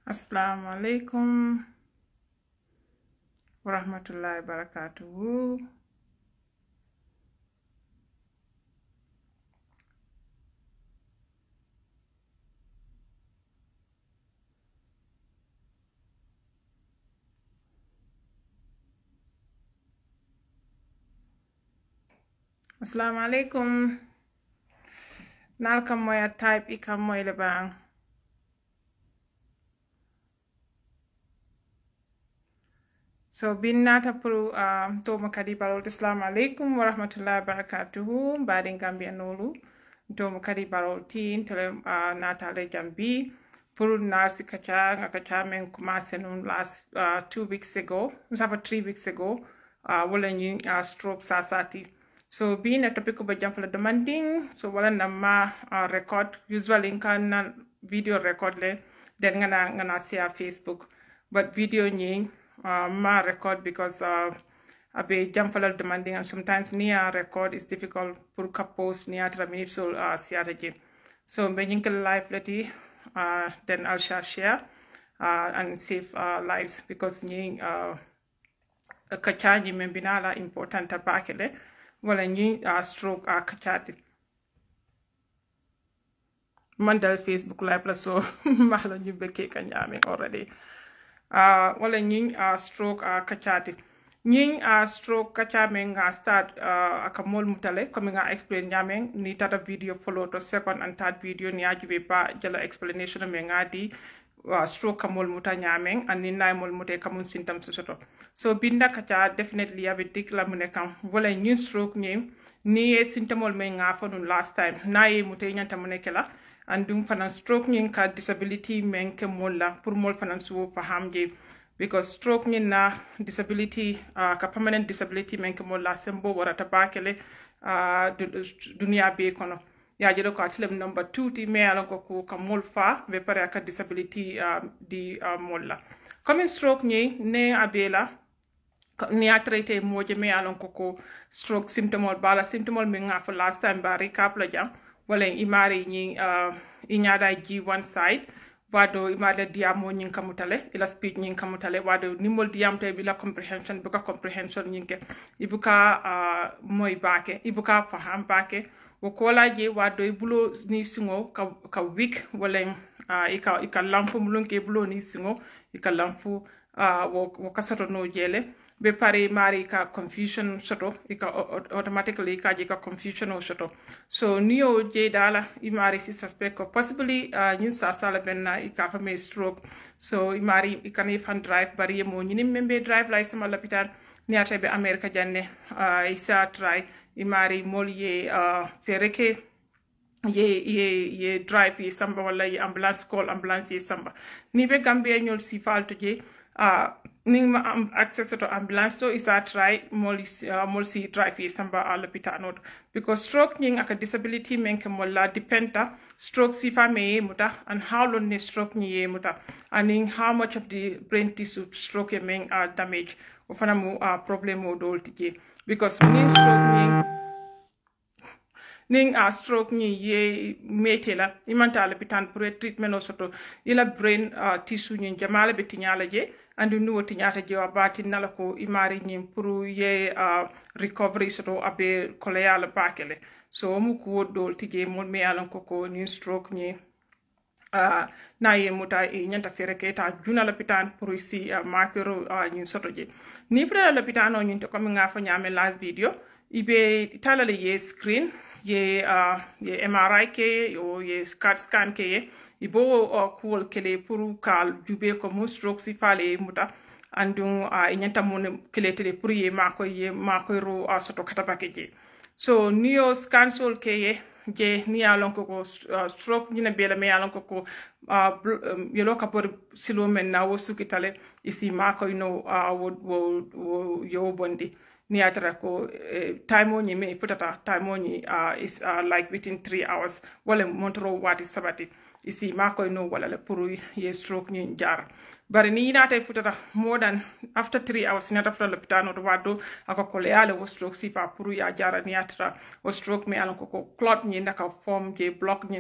Assalamu alaikum wa rahmatullahi wa barakatuhu. Assalamu alaikum. Nalkam moya type ikam moy lebang. So bin nata pour 𝗀𝗁𝗶𝗶𝗲𝗏 assalamu alaikum wa rahmatullahi wa barakatuhu. Baden Gambia nolu 𝗀𝗁𝗶𝗶𝗏𝗏 tin tele nata le jambi pour nasi kacha men commencé non last 2 weeks ago, 3 weeks ago, wala ñu stroke sasati. So being a topic of example demanding, so wala nama record usually kan video record le then ngana see Facebook, but video ñi ma record because abe jamfalal demanding, and sometimes near record is difficult pour post near 3 minutes so siataje. So when you can live leti then I'll share and save lives because ñi kachaji membinala important bakele wala ñi stroke kachati mandal Facebook live la so mahlo ñu bekke kanyame already wala ñi stroke kachati ñi stroke kachame nga start aka mol mutale comme nga explain ñame ni tata video follow to second and third video ni ajube ba jala explanation me nga di stroke kamol muta ñameng and ni nay mol muté kamun symptoms soto so binda kacha definitely have a la mune kam wala ñu stroke ni e symptomol me nga fonu last time nay muté ñanta mune kala and dum fana stroke ñi ka disability men ke molla pour mol fana su fahamje because stroke ñi na disability ka permanent disability men ke molla sembo warata bakele dunia be kono ya jelo ko atlem number 2 ti me alon ko kamol fa be pare aka disability di molla comme stroke ñi ne abela ni a traité moje me alon ko stroke symptomol bala symptomol me nga for last time ba recap la jam wala imari ñi iñada ji one side wado imada diamo ñi kamutale ila speech ñi kamutale wado nimol diam tay bila comprehension buka comprehension ñi ke ibuka moy baake ibuka faham baake wo kola je wado bulo ni singo ka week wala ika lampu mulunke bulo ni singo ika lampu wo kasato no jele be pare mari ka confusion soto ika automatically ka je ka confusion o soto so niyo je dala imari si suspect ko possibly ñin sa sala benna ika fa me stroke so imari ikane fan drive bari mo ñini membe drive lay sama l'hôpital ni ata be America janne isa try imari mol ye fereke ye drive ye samba wala ye ambulance call ambulance ye samba ni be Gambia ñol si falto je ning ma access to ambulance to is a try mol si drive ye samba à l'hôpital not because stroke ning aka disability men ke molla dependa stroke si fa me muta and how long ne stroke ni ye muta and how much of the brain tissue stroke ye men damage o fana mu problem o dol tije because ning stroke ning stroke ni ye metela imanta l'hôpital pour treatment o soto ila brain tissue ni jamala be tinyala je andu nuwo tinyata je wabati nala ko imari ni pour ye recovery soto abe koleala bakele so mu ko dol tije mon me alon ko ni stroke ni na ye muta e nyanta fere ke ta juna l'hôpital pour si makero ni soto je ni fra l'hôpital no ni to comme nga fa nyame last video ibe talale ye screen ye MRI ke o ye CAT scan ke ibo cool kele pour kal jube ko mo stroke si fale muta andun nyanta mon kele tele pour ye mako ro soto katabake je so neo scan sol ke ye je ni alon ko stroke ni na bela me alon ko yelo ka por silo men na wo sukitale isi mako wo yo bondi ni atara ko time on me futata time on is like within 3 hours wala montro wati sabati isi mako wala le pour ye stroke ni jar bari ni inata futata more than after 3 hours inata futata lopitano to wado aka koleale wo stroke sifa puru ya jara ni atra wo stroke me alon ko clot ni ndaka form je block ni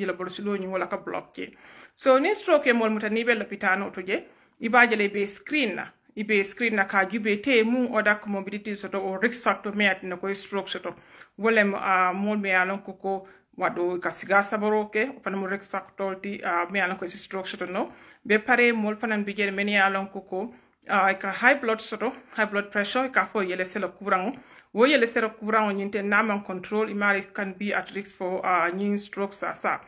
yela bolsilo ni wala ka block je so ni stroke e mol mutani be lopitano to je ibajale be screen na ibe screen na ka jube te mu oda comorbidity soto o risk factor me atina ko stroke soto wolem mol me alon ko wado ka siga saboro ke fana mo risk factor ti me alon ko stroke soto no be pare mol fana bijere men alon ko ka high blood pressure ka fo yele selo kurango wo yele selo kurango nyinte naman control imari can be at risk for nyin stroke sa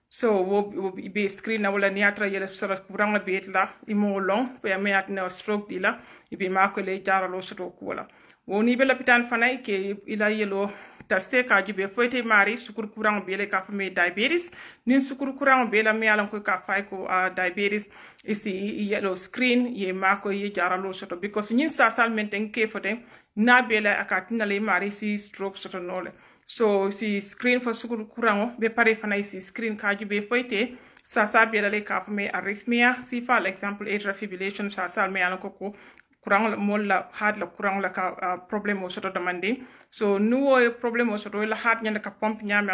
so wo be screen na wala niatra yele selo kurango betla imo long pe me atna stroke dila ibe mako le jaralo soto kuala wo ni be lapitan fana ke ila yelo taste ka jibe foyte mari sukur kurango bele ka fame diabetes nin sukur kurango bela me alan ko ka fay ko diabetes isi yellow screen ye mako ye jaralo soto because nin sa salmenten ke fote na bela akatina le mari si stroke soto nole so si screen for sukur kurango be pare fana isi screen ka jibe foyte sa bela le ka fame arrhythmia si for example atrial fibrillation sa sal me alan ko kurang molla hard la kurang la ka problem o soto demanding so nuwo problem o soto la hard nyanda ka pompe nyama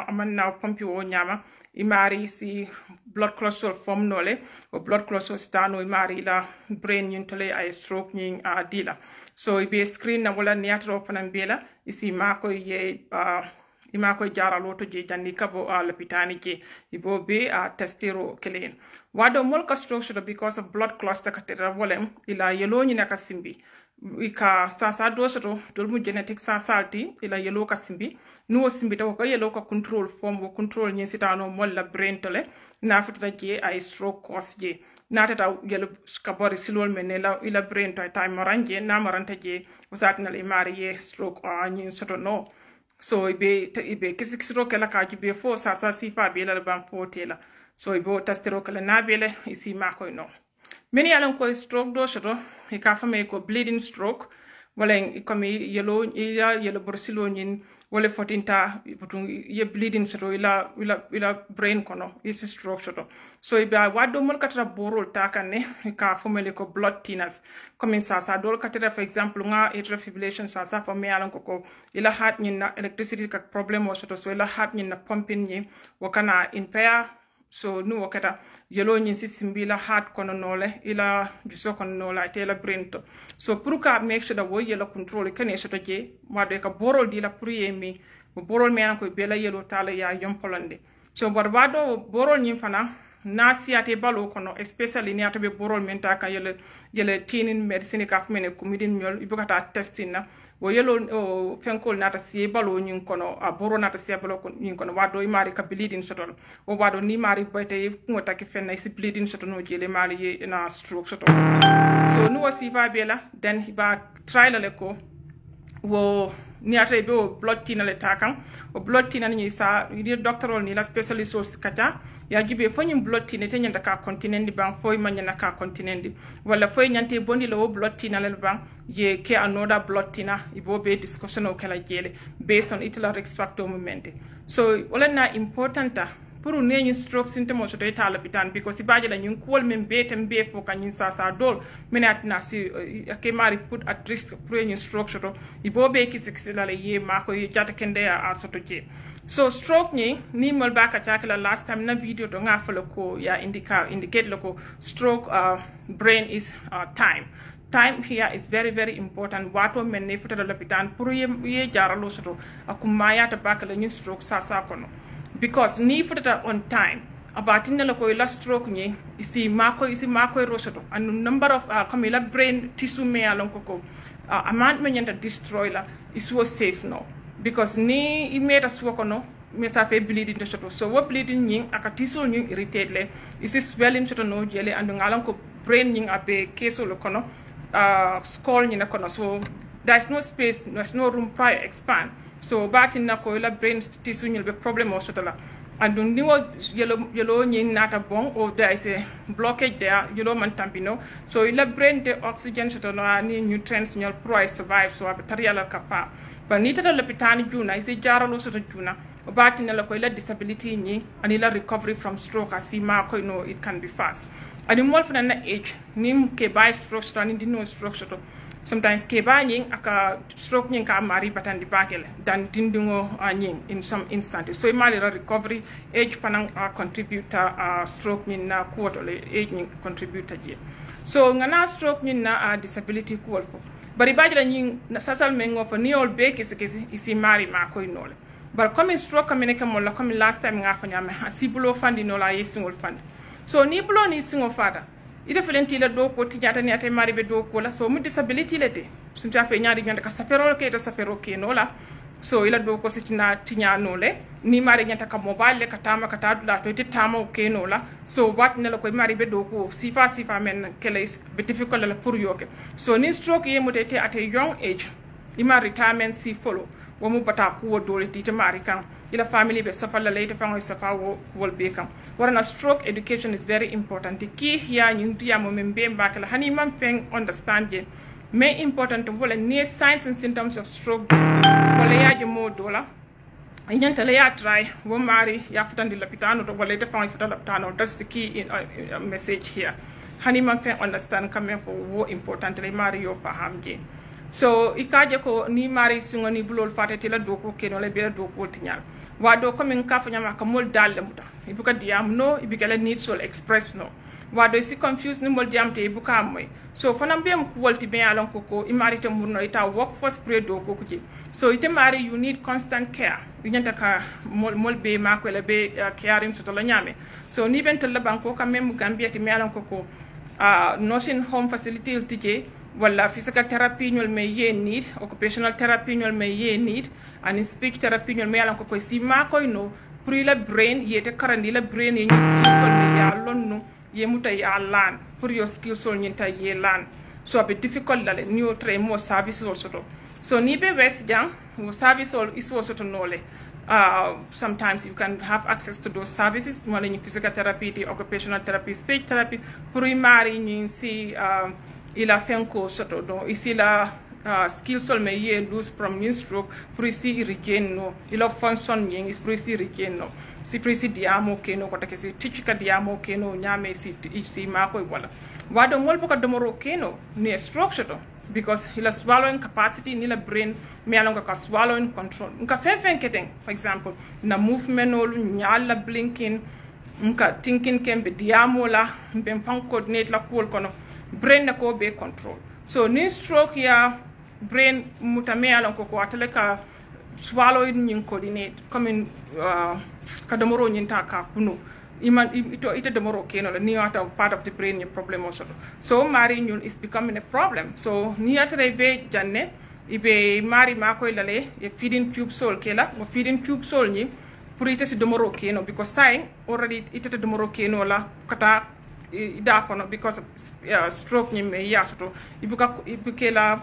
amanna pompe o nyama imari si blood clotting form nole o blood clotting stano imari la brain nyintole ay stroke nying dila so ibe screen na wala niatro fanan bela isi mako ye imako jara loto je janni kabo lapitani je ibo be testero kelen wado mol ka stroke because of blood clots takatera volem ila yelo ni naka simbi ika sasa dosoto dolmu genetic salti ila yelo ka simbi no simbi to ko yelo ka control form wo control ni sitano mol la brain tole na fitata je ay stroke cause je natata yelo ka bori silol menela ila brain to time maranje na maranta je wasatna le mari ye stroke ni soto no so ibe kisikiro kala ka jibe fo sasa sifa bela ban fotela so ibo tastero kala na bele isi mako no many alon ko stroke do shoto e ka fame ko bleeding stroke wala komi yelo borsilo nyin wala fotinta butun ye bleeding shoto ila brain kono isi stroke shoto so ibe wado mon katara borol takane ka fame ko blood thinners comme ça dol katara for example nga atrial fibrillation ça for me alon ko ila heart nyin na electricity ka problem o shoto so ila heart nyin na pumping nyi wakana impair so nu wakata yelo nyin system bi la heart kono nole ila biso kono nola tela brain to so pour ka make sure that wo yelo control kane shoto je wade ka borol di la pour yemi borol me an ko bela yelo tala ya yompolande so barbado borol nyin fana na siate balo kono especially ni atabe borol menta ka yele tinin medicine ka fmene kumidin nyol ibukata testina wo yelo fenkol nata si balo nyin kono a boro nata si balo nyin kono wado imari ka bleeding sotol o wado ni mari boyte ngota ke fenna si bleeding soto no jele mali ye na stroke soto so no wasi va bela then hiba trial le ko wo ni ata be o blood thinner le takan o blood thinner ni sa ni doctor ni la specialist o kata ya jibe fanyum blood thinner te nyanda ka continent di bang foy manyana ka continent di wala foy nyante bondi lo blood thinner le bang ye ke another blood thinner ibo be discussion o kala jele based on itala risk factor moment so wala na importanta pour ne ñu stroke symptom so tay tala bitan because si baje la ñu kol men betem be fo ka ñu sa dol menat na si ke mari put at risk pour ñu stroke so ibo be ki la ye ma ko jata kende a soto je so stroke ni mol baka chakala last time na video do nga falo ko ya indicate loko stroke brain is time here is very important wato men ne futata lapitan pour ye jaralo soto akumaya ta bakala ñu stroke sa kono because ni futata on time abatinna la koy la stroke ni isi mako rosoto and number of comme la brain tissue me alon ko amount men yanta destroy la is was safe no because ni imeta suko no me sa fe bleeding to soto so what bleeding ni aka tissue ni irritate le isi swelling soto no jele and ngalon ko brain ni abe keso lo kono skull ni na kono so there's no space there's no room to expand so batin na ko la brain tissue ni be problem o soto la and ni wo yellow ni nata bon or there is a blockage there yellow man tampino so la brain the oxygen soto no ni nutrients ni pro survive so material ka fa but ni tata la pitani juna isi jaralo soto juna batin la ko la disability ni and la recovery from stroke asima ko no it can be fast adi mol fana na age nim ke by stroke to ni no stroke to sometimes ke ba nying aka stroke nying ka mari batandi bakele dan dindingo nying in some instances so imali recovery age panang contributor stroke nying na kuoto le age nying contributor je so ngana stroke nying na disability kuolfo bari bajira nying sasal mengo fo ni ol be kisi isi mari ma koy nole bar comme stroke kamene ke molla comme last time nga fa nyame asibulo fandi no la yesingol fandi so ni bulo ni singo fada ita felenti la do ko tijata ni ate mari be do ko la so mu disability le de sunta fe nyaari nyanda ka safero ke to safero ke no la so ila do ko sitina tinya no le ni mari nyanta ka mobile le katama kata la to te tama ke no la so wat ne la ko mari be do ko sifa men kele be difficult la pour yoke so ni stroke ye mutete at a young age ima retirement si follow wo mu bata ko dole ti te mari kan ila family be safa la late fango safa wo wol be kan warna stroke education is very important the key here ni ndiya mo membe mbakala hani man feng understand je mais important wala ne signs and symptoms of stroke wala yaje mo dola inyanta la ya try wo mari ya futandi lapitano to wala te fango futala lapitano that's the key in message here hani man feng understand coming for wo important le mari yo fahamje so ikaje ko ni mari singo ni bulol fatati la doko keno le be doko tinyal wado ko min ka fanya maka mol dalle muta ibuka diam no ibikala need soul express no wado si confused ni mol diam te ibuka moy so fanam bem ko wolti be alon ko imari te murno ita workforce pre doko ko so ite mari you need constant care nyanta ka mol be mako le be caring so to la nyame so ni ben to la banko kam mem gambia te me alon ko nursing home facility tije wala physical therapy ñol me ye need occupational therapy ñol me ye need and speech therapy ñol me yalan ko si ma koy no pour la brain yete karandi la brain ye ñi sol me ya lonnu ye muta ya lan pour your skill sol ñi ta ye lan so a bit difficult la new tray more services also so ni be west jang service all is also to nole sometimes you can have access to those services wala ñi physical therapy occupational therapy speech therapy pour mari ñi si ila fenko soto do ici la skill sol me ye lose from new stroke pour ici regain no ila function yin is pour ici regain no si presi diamo ke no kota ke si tichika diamo ke no nyame si ma ko wala wado mol ko domoro ke no ne stroke soto because ila swallowing capacity ni la brain me alonga ka swallowing control nka fen keteng for example na movement no lu nyala blinking nka thinking kembe diamo la be pan coordinate la cool kono brain na ko be control so ni stroke ya brain mutame alon ko atale ka swallow in coordinate comme ka domoro nyinta ka kuno ito domoro keno la ni ata part of the brain your problem also so mari nyun is becoming a problem so ni atare be janne ibe mari ma ko lale e feeding tube soul kela mo feeding tube soul ni pour ite si domoro keno because sai already ite domoro keno la kata ida kono because of stroke ni me yasoto ibukela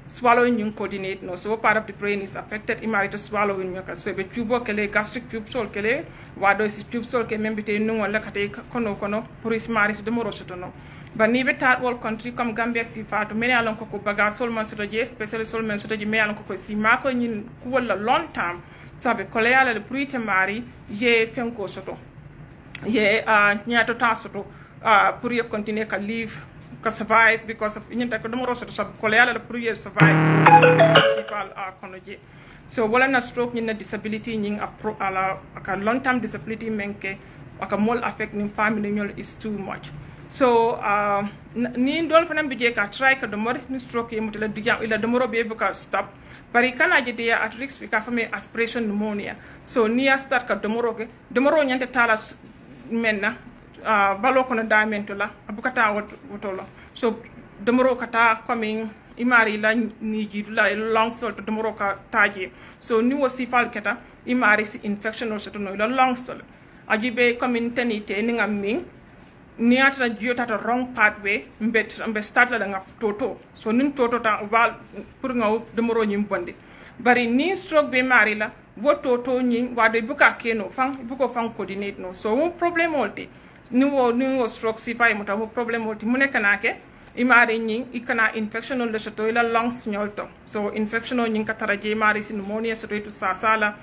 swallowing you coordinate no so part of the brain is affected imari to swallowing you so be tubo kele gastric tube sol kele wado si tube sol ke membite no wala kate kono pour ismari de moro soto no bani be third world country comme Gambia si fato mene alon ko baga sol man soto je especially sol man soto je me alon ko si mako nyin ku wala long term sabe kole ala le prite mari ye fenko soto ye nyato tasoto pour you continue to live, to survive because of you know domoro so sab koleala la pour you survive so wala na stroke ni na disability ni ala aka long term disability menke aka mol affect ni family ñol is too much so ni ndol fanam bije ka try ka domor ni stroke yi mutela digam ila domoro be ka stop bari kana je dia at risk ka fami aspiration pneumonia so ni ya start ka domoro nyante tala menna balo kono damento la abukata wotolo so domoro kata coming imari la ni jidu la long sol to domoro ka taji so ni wosi fal keta imari si infection or to no la long sol ajibe coming tenite ni ngam ni atra jiota to wrong pathway mbe start la nga toto so nin toto ta wal pour nga domoro nyim bonde bari ni stroke be mari la woto to nyi wade buka keno fang buko fang coordinate no so mo problem olti ni wo stroke si fay mota mo problem olti mu nek naake imari nyi ikana infection le soto ila lungs nyolto so infection nyi katara je mari si pneumonia so to sasala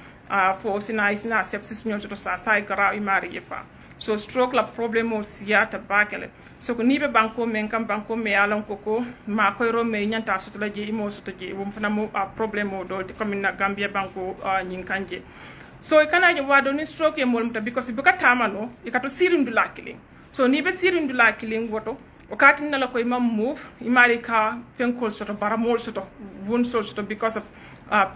fo sina sepsis nyolto to sasa gara imari yefa So stroke la problem o siata bakele. So ko nibe banko men kam banko me alon koko ma ko ro me nyanta soto la je imo soto je won fana mo problem o do comme na Gambia banko nyin kanje. So e kana je wado ni stroke e molmta because buka tamano e kato sirindu la killing. So nibe sirindu la killing woto o katin la ko imam move imari ka fenkol soto baramol soto won soto because of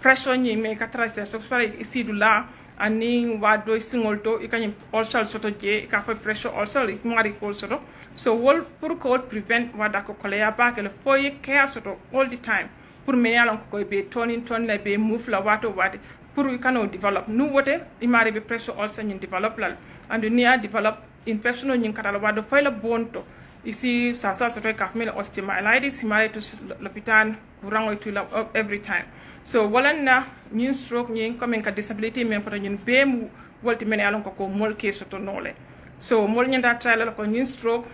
pressure ni me katrase so fare isidu la ani wado singolto ikany also soto je ka fa pressure also mari kol soto so wol pour ko prevent wada ko kolea ba ke le foye care soto all the time pour me yalon ko be tonin ton la be move la wato wade pour we can develop nu wote imari be pressure also ni develop la and near develop infection ni katala wado foy la bonto ici ça soto ka mele osteomyelitis imari to l'hôpital courant to every time. So walana ñin stroke ñin comme ka disability men fota ñin be mu wolti men alon ko mol ke soto nole. So mol ñanda trial ko ñin stroke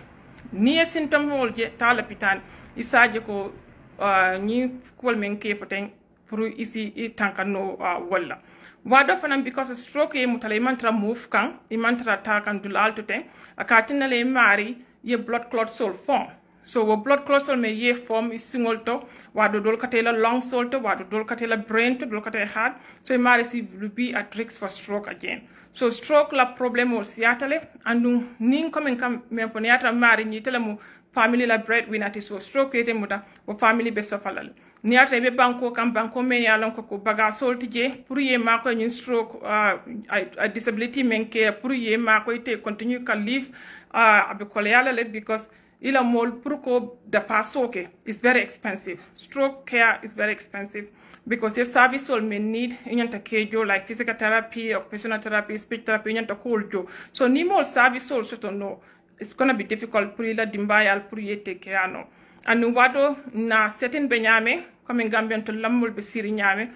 ni symptom mol je ta l'hôpital isaje ko ñi kol men ke foten pour ici i tankano walla. Wado fanam because stroke e mutala imantra move kan imantra ta kan dulal to ten akatina le mari ye blood clot sol form. So wo blood clot sol me ye form is singol to wado dol katela lung sol to wado dol katela brain to dol katela heart so e mari si will be at risk for stroke again. So stroke la problem o siatale andu nin comme kam me poniata mari ni tele mu family la breadwinner so stroke ete muta o family be sofalal niata be banko kam banko me yalon ko baga sol tije pour ye ma ko ni stroke a disability men ke pour ye ma ko te continue can live abe koleala le because ila mol pour ko da pasoke is very expensive. Stroke care is very expensive because your service will may need inyanta kejo like physical therapy, occupational therapy, speech therapy inyanta koljo. So ni more service also to know it's gonna be difficult pour ila dimbayal pour ye take care no. And wado na certain benyame comme Gambian to lamul be siri nyame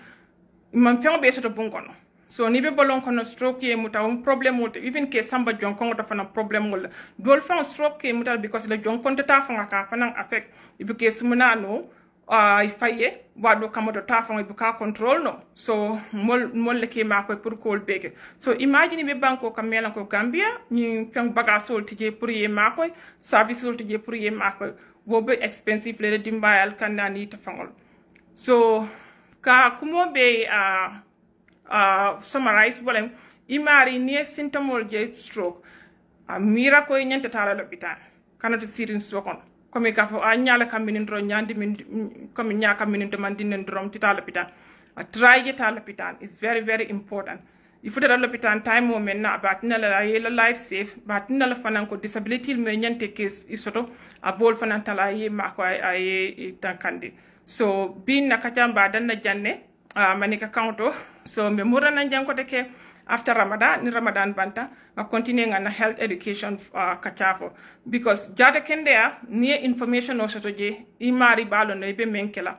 man fion be soto bungono. So ni be bolon kono stroke ye muta un problem muta even ke samba jon kongo ta fana problem wala dol fan stroke ye muta because le jon konta ta fanga ka fana affect ibu ke simuna no ifaye wado kamoto ta fanga ibu ka control no so mol le ke ma ko pour ko beke so imagine be banko kamela ko Gambia ni fion baga sol tije pour ye ma ko service sol tije pour ye ma ko wo be expensive le dimbayal kandani ta fangol so ka kumo be summarize bolem imari ni symptomol je stroke mira ko nyanta tala l'hôpital kanata sirin sokon comme ka fo anyala kaminin ro nyandi min comme nyaka min demandinen drom tala l'hôpital a try je tala l'hôpital is very very important il faut tala l'hôpital time moment na batina la yela life safe batina la fanan ko disability me nyante case isoto a bol fanan tala ye mako ay tankandi so bin na kachamba dan na janne manika counto so me murana janko ke after Ramadan ni Ramadan banta ma continue ngana health education kachafo because jata kendea ni information o soto je imari balo no ibe menkela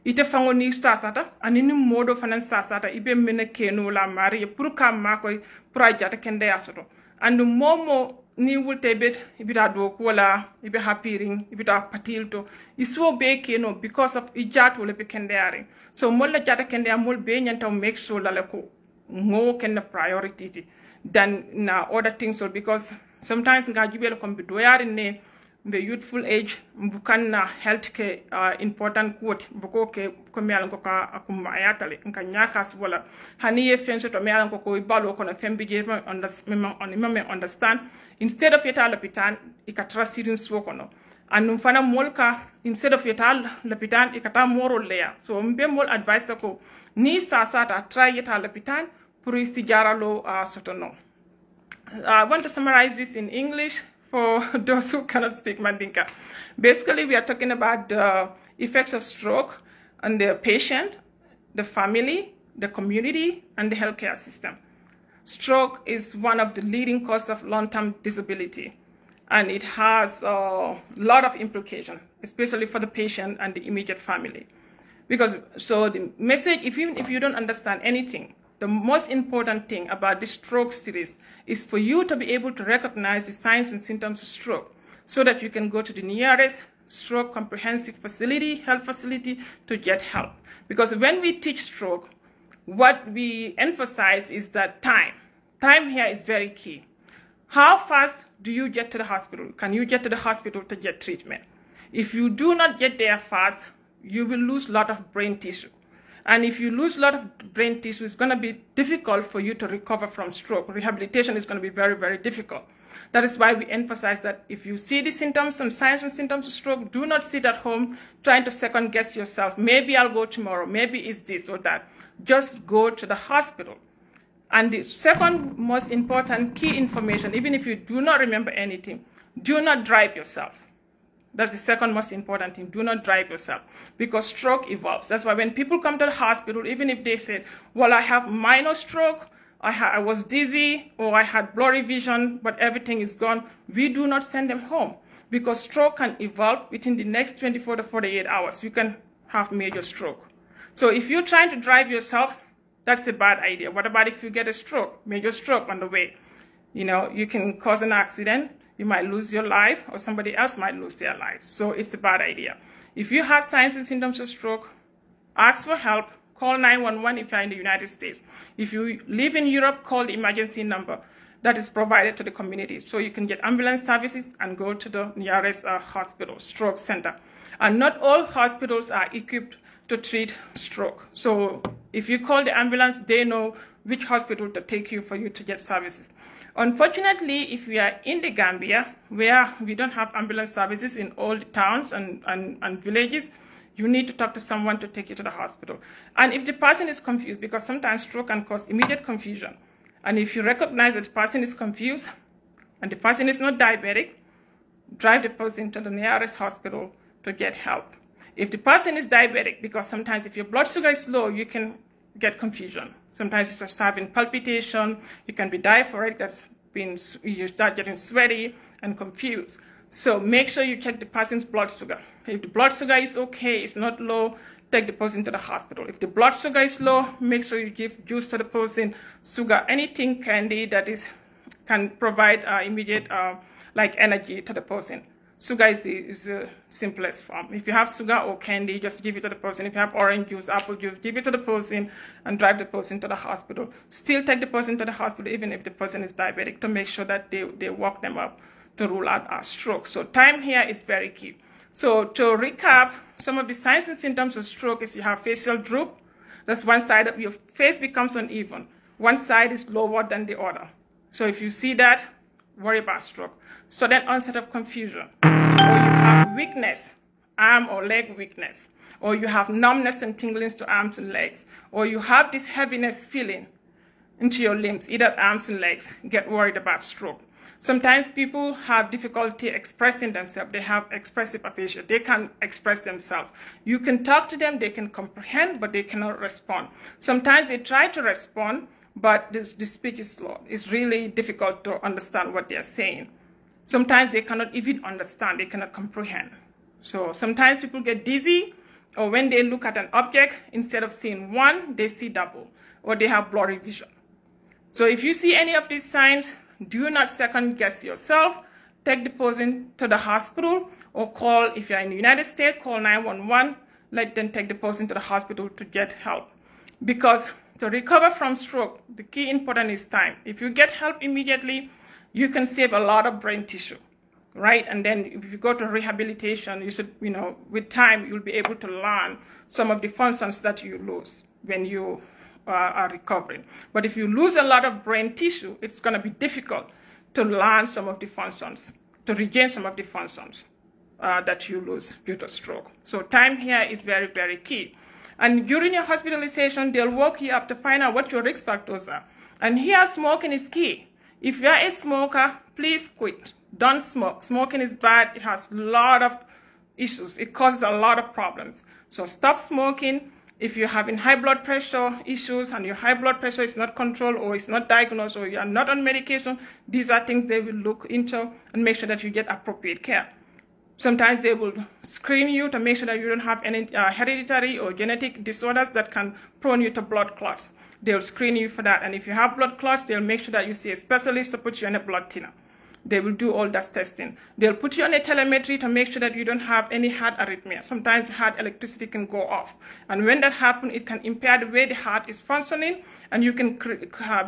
ite fango ni sasata anini modo fanan sasata ibe mena kenu la mari pour kam makoy pour jata kendea soto andu momo ni wulte bet ibita do wala ibe hapiring ibita patilto iswo be keno because of ijat wala be kendare so molla jata kendea mol be nyanta make sure la ko more kind of priority than na other things so because sometimes nga jibel ko do yari ne the youthful age bukan na health ke important quote buko ke ko mealan ko ka akuma ayatale nka nyakas wala hani ye fenso to mealan ko balo ko na fembi je understand instead of yeta l'hôpital ikatrasirin so kono anum fana molka instead of yeta l'hôpital ikata moro leya so mbe mol advice ko ni sasata try yeta l'hôpital pour istijaralo sotono. I want to summarize this in English for those who cannot speak Mandinka. Basically, we are talking about the effects of stroke on the patient, the family, the community, and the healthcare system. Stroke is one of the leading causes of long-term disability, and it has a lot of implications, especially for the patient and the immediate family. Because, so the message, even if you don't understand anything, the most important thing about this stroke series is for you to be able to recognize the signs and symptoms of stroke so that you can go to the nearest stroke comprehensive facility, health facility, to get help. Because when we teach stroke, what we emphasize is that time. Time here is very key. How fast do you get to the hospital? Can you get to the hospital to get treatment? If you do not get there fast, you will lose a lot of brain tissue. And if you lose a lot of brain tissue, it's going to be difficult for you to recover from stroke. Rehabilitation is going to be very, very difficult. That is why we emphasize that if you see the symptoms and signs and symptoms of stroke, do not sit at home trying to second guess yourself. Maybe I'll go tomorrow. Maybe it's this or that. Just go to the hospital. And the second most important key information, even if you do not remember anything, do not drive yourself. That's the second most important thing. Do not drive yourself, because stroke evolves. That's why when people come to the hospital, even if they say, well, I have minor stroke, I was dizzy, or I had blurry vision, but everything is gone, we do not send them home, because stroke can evolve within the next 24 to 48 hours. You can have major stroke. So if you're trying to drive yourself, that's a bad idea. What about if you get a stroke, major stroke on the way? You know, you can cause an accident. You might lose your life, or somebody else might lose their life. So it's a bad idea. If you have signs and symptoms of stroke, ask for help. Call 911 if you're in the United States. If you live in Europe, call the emergency number that is provided to the community. So you can get ambulance services and go to the nearest hospital, stroke center. And not all hospitals are equipped to treat stroke. So if you call the ambulance, they know which hospital to take you for you to get services. Unfortunately, if we are in the Gambia, where we don't have ambulance services in all the towns and villages, you need to talk to someone to take you to the hospital. And if the person is confused, because sometimes stroke can cause immediate confusion, and if you recognize that the person is confused and the person is not diabetic, drive the person to the nearest hospital to get help. If the person is diabetic, because sometimes if your blood sugar is low, you can get confusion. Sometimes you just having palpitation, you can be diaphoric, you start getting sweaty and confused. So make sure you check the person's blood sugar. If the blood sugar is okay, it's not low, take the person to the hospital. If the blood sugar is low, make sure you give juice to the person, sugar, anything candy that can provide immediate like energy to the person. Sugar is the simplest form. If you have sugar or candy, just give it to the person. If you have orange juice, apple juice, give it to the person and drive the person to the hospital. Still take the person to the hospital even if the person is diabetic, to make sure that they walk them up to rule out a stroke. So time here is very key. So to recap, some of the signs and symptoms of stroke is you have facial droop. That's one side of your face becomes uneven. One side is lower than the other. So if you see that, worry about stroke. Sudden onset of confusion, or you have weakness, arm or leg weakness, or you have numbness and tinglings to arms and legs, or you have this heaviness feeling into your limbs, either arms and legs, get worried about stroke. Sometimes people have difficulty expressing themselves. They have expressive aphasia. They can't express themselves. You can talk to them, they can comprehend, but they cannot respond. Sometimes they try to respond, but the speech is slow. It's really difficult to understand what they're saying. Sometimes they cannot even understand, they cannot comprehend. So sometimes people get dizzy, or when they look at an object, instead of seeing one, they see double, or they have blurry vision. So if you see any of these signs, do not second guess yourself. Take the person to the hospital, or call, if you're in the United States, call 911, let them take the person to the hospital to get help. Because to recover from stroke, the key important is time. If you get help immediately, you can save a lot of brain tissue, right? And then if you go to rehabilitation, you should, with time, you'll be able to learn some of the functions that you lose when you are recovering. But if you lose a lot of brain tissue, it's going to be difficult to learn some of the functions, to regain some of the functions that you lose due to stroke. So time here is very, very key. And during your hospitalization, they'll work you up to find out what your risk factors are. And here, smoking is key. If you're a smoker, please quit. Don't smoke. Smoking is bad. It has a lot of issues. It causes a lot of problems. So stop smoking. If you're having high blood pressure issues and your high blood pressure is not controlled, or it's not diagnosed, or you are not on medication, these are things they will look into and make sure that you get appropriate care. Sometimes they will screen you to make sure that you don't have any hereditary or genetic disorders that can prone you to blood clots. They'll screen you for that. And if you have blood clots, they'll make sure that you see a specialist to put you on a blood thinner. They will do all that testing. They'll put you on a telemetry to make sure that you don't have any heart arrhythmia. Sometimes heart electricity can go off. And when that happens, it can impair the way the heart is functioning. And you can,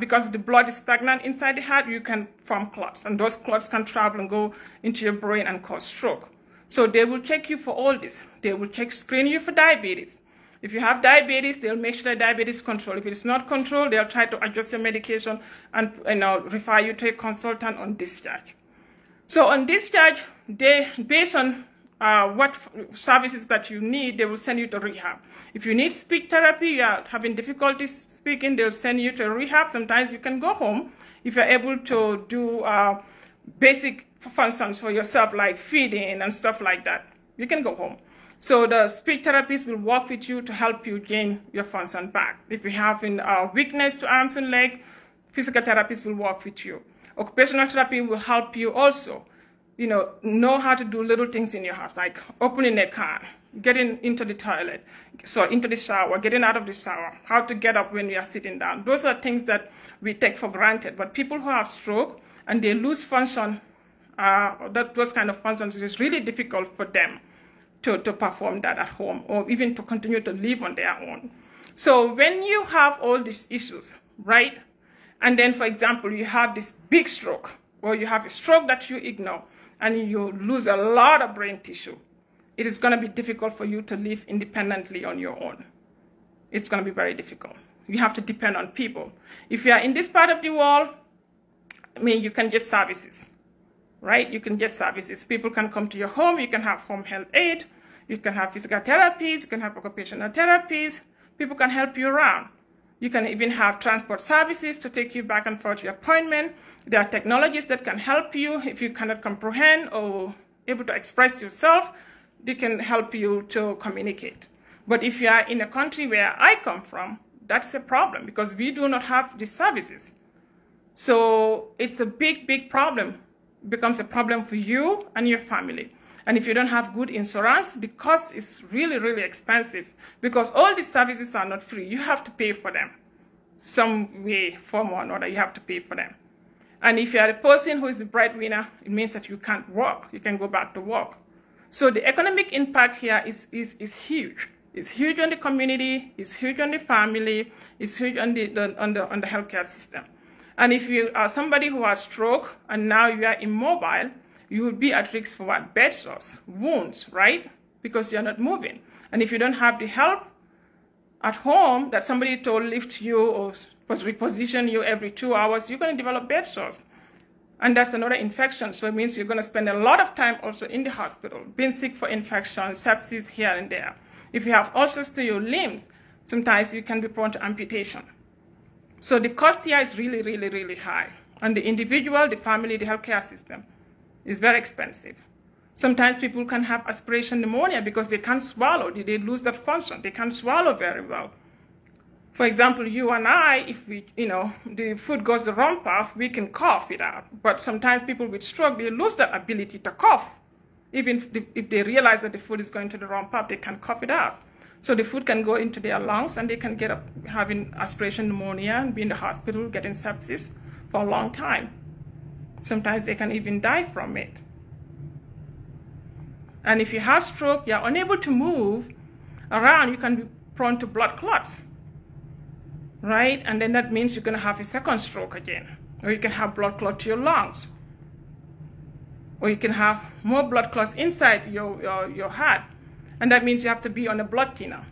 because the blood is stagnant inside the heart, you can form clots. And those clots can travel and go into your brain and cause stroke. So they will check you for all this. They will screen you for diabetes. If you have diabetes, they'll make sure that diabetes is controlled. If it's not controlled, they'll try to adjust your medication and refer you to a consultant on discharge. So on discharge, based on what services that you need, they will send you to rehab. If you need speech therapy, you are having difficulties speaking, they'll send you to rehab. Sometimes you can go home if you're able to do basic functions for yourself, like feeding and stuff like that. You can go home. So the speech therapist will work with you to help you gain your function back. If you have weakness to arms and legs, physical therapist will work with you. Occupational therapy will help you also, know how to do little things in your house, like opening a can, getting into the toilet, into the shower, getting out of the shower, how to get up when you are sitting down. Those are things that we take for granted. But people who have stroke and they lose function, those kind of functions, it is really difficult for them to perform that at home or even to continue to live on their own. So when you have all these issues, right, and then, for example, you have this big stroke, or you have a stroke that you ignore, and you lose a lot of brain tissue, it is going to be difficult for you to live independently on your own. It's going to be very difficult. You have to depend on people. If you are in this part of the world, you can get services. Right? You can get services. People can come to your home. You can have home health aid. You can have physical therapies. You can have occupational therapies. People can help you around. You can even have transport services to take you back and forth to your appointment. There are technologies that can help you if you cannot comprehend or able to express yourself. They can help you to communicate. But if you are in a country where I come from, that's a problem because we do not have these services. So it's a big, big problem. Becomes a problem for you and your family. And if you don't have good insurance, the cost is really, really expensive because all these services are not free. You have to pay for them. Some way, form or another, you have to pay for them. And if you are a person who is the breadwinner, it means that you can't work. You can go back to work. So the economic impact here is huge. It's huge on the community, it's huge on the family, it's huge on the healthcare system. And if you are somebody who has stroke and now you are immobile, you will be at risk for what? Bed sores, wounds, right? Because you're not moving. And if you don't have the help at home that somebody to lift you or reposition you every 2 hours, you're going to develop bed sores. And that's another infection. So it means you're going to spend a lot of time also in the hospital, being sick for infection, sepsis here and there. If you have ulcers to your limbs, sometimes you can be prone to amputation. So the cost here is really, really, really high. And the individual, the family, the healthcare system is very expensive. Sometimes people can have aspiration pneumonia because they can't swallow. They lose that function. They can't swallow very well. For example, you and I, if we, the food goes the wrong path, we can cough it out. But sometimes people with stroke, they lose that ability to cough. Even if they realize that the food is going to the wrong path, they can cough it out. So the food can go into their lungs and they can get up having aspiration pneumonia and be in the hospital getting sepsis for a long time. Sometimes they can even die from it. And if you have stroke, you're unable to move around, you can be prone to blood clots, right? And then that means you're going to have a second stroke again. Or you can have blood clot to your lungs. Or you can have more blood clots inside your heart. And that means you have to be on a blood thinner.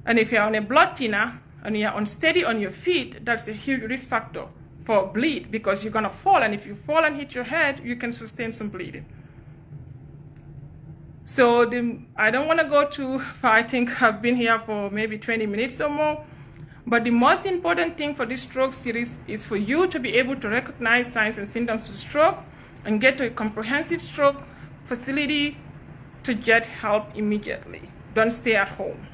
And if you're on a blood thinner and you're unsteady on your feet, that's a huge risk factor for bleed because you're going to fall. And if you fall and hit your head, you can sustain some bleeding. So I don't want to go too far. I think I've been here for maybe 20 minutes or more. But the most important thing for this stroke series is for you to be able to recognize signs and symptoms of stroke and get to a comprehensive stroke facility to get help immediately. Don't stay at home.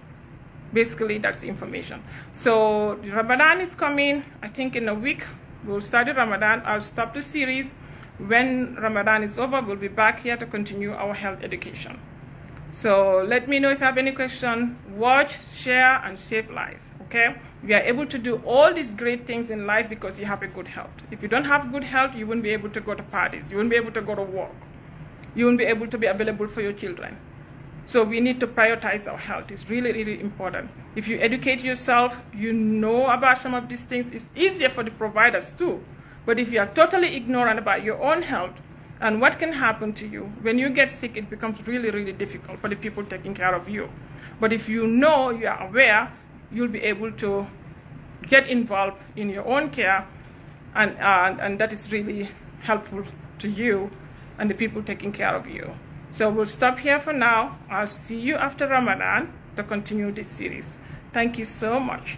Basically, that's the information. So the Ramadan is coming. I think in a week, we'll start the Ramadan. I'll stop the series. When Ramadan is over, we'll be back here to continue our health education. So let me know if you have any question. Watch, share, and save lives. okay? You are able to do all these great things in life because you have a good health. If you don't have good health, you won't be able to go to parties. You won't be able to go to work. You won't be able to be available for your children. So we need to prioritize our health. It's really, really important. If you educate yourself, you know about some of these things, it's easier for the providers too. But if you are totally ignorant about your own health and what can happen to you, when you get sick, it becomes really, really difficult for the people taking care of you. But if you know, you are aware, you'll be able to get involved in your own care, and that is really helpful to you and the people taking care of you. So we'll stop here for now. I'll see you after Ramadan to continue this series. Thank you so much.